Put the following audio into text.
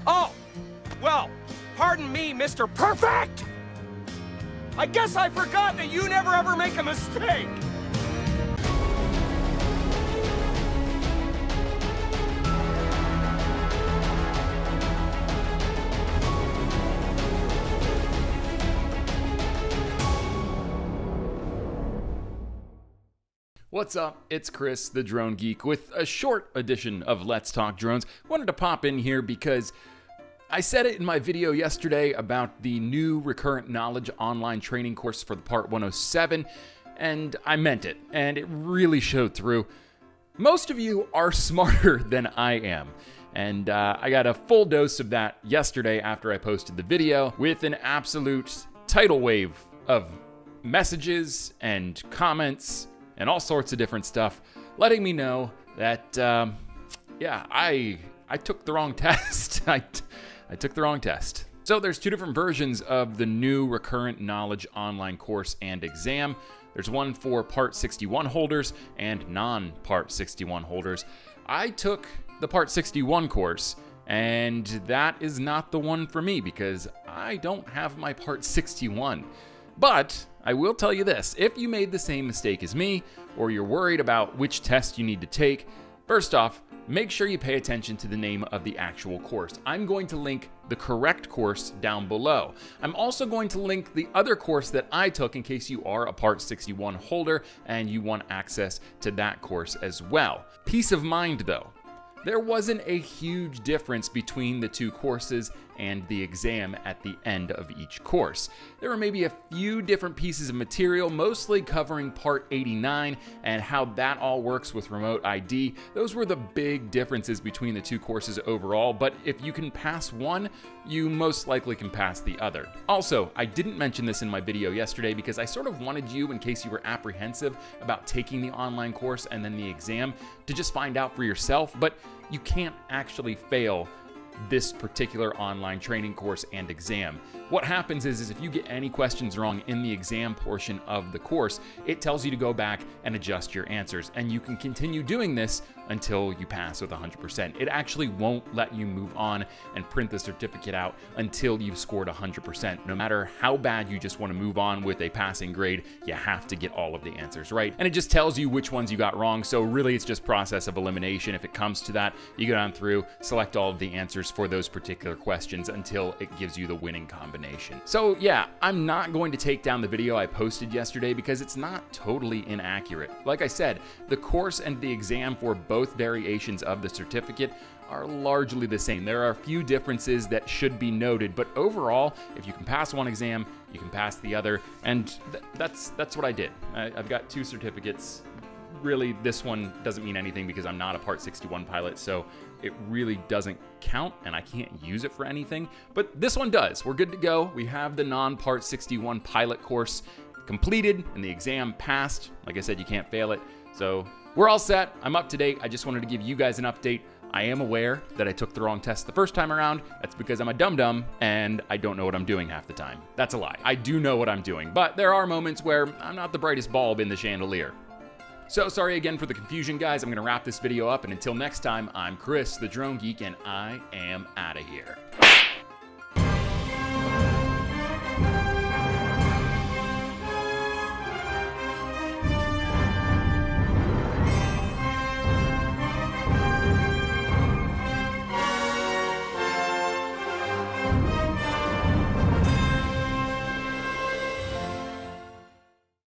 Oh, well, pardon me, Mr. Perfect! I guess I forgot that you never ever make a mistake! What's up? It's Chris, the Drone Geek, with a short edition of Let's Talk Drones. Wanted to pop in here because I said it in my video yesterday about the new Recurrent Knowledge online training course for the Part 107, and I meant it, and it really showed through. Most of you are smarter than I am, and I got a full dose of that yesterday after I posted the video with an absolute tidal wave of messages and comments and all sorts of different stuff, letting me know that, yeah, I took the wrong test. I took the wrong test. So there's two different versions of the new Recurrent Knowledge online course and exam. There's one for Part 61 holders and non-Part 61 holders. I took the Part 61 course, and that is not the one for me because I don't have my Part 61. But I will tell you this, if you made the same mistake as me, or you're worried about which test you need to take, first off, make sure you pay attention to the name of the actual course. I'm going to link the correct course down below. I'm also going to link the other course that I took in case you are a Part 61 holder and you want access to that course as well. Peace of mind though. There wasn't a huge difference between the two courses and the exam at the end of each course. There were maybe a few different pieces of material, mostly covering Part 89 and how that all works with remote ID. Those were the big differences between the two courses overall, but if you can pass one, you most likely can pass the other. Also, I didn't mention this in my video yesterday because I sort of wanted you, in case you were apprehensive about taking the online course and then the exam, to just find out for yourself, but you can't actually fail this particular online training course and exam. What happens is if you get any questions wrong in the exam portion of the course, it tells you to go back and adjust your answers, and you can continue doing this until you pass with 100%. It actually won't let you move on and print the certificate out until you've scored 100%. No matter how bad you just want to move on with a passing grade, you have to get all of the answers right. And it just tells you which ones you got wrong, so really it's just process of elimination. If it comes to that, you go down through, select all of the answers for those particular questions until it gives you the winning combination. So yeah, I'm not going to take down the video I posted yesterday because it's not totally inaccurate. Like I said, the course and the exam for both variations of the certificate are largely the same. There are a few differences that should be noted, but overall, if you can pass one exam, you can pass the other, and that's what I did. I've got two certificates. Really, this one doesn't mean anything because I'm not a Part 61 pilot, so it really doesn't count and I can't use it for anything, but this one does. We're good to go. We have the non-Part 61 pilot course completed and the exam passed. Like I said, you can't fail it, so we're all set. I'm up to date. I just wanted to give you guys an update. I am aware that I took the wrong test the first time around. That's because I'm a dum-dum and I don't know what I'm doing half the time. That's a lie. I do know what I'm doing, but there are moments where I'm not the brightest bulb in the chandelier. So sorry again for the confusion, guys. I'm gonna wrap this video up, and until next time, I'm Chris, the Drone Geek, and I am out of here.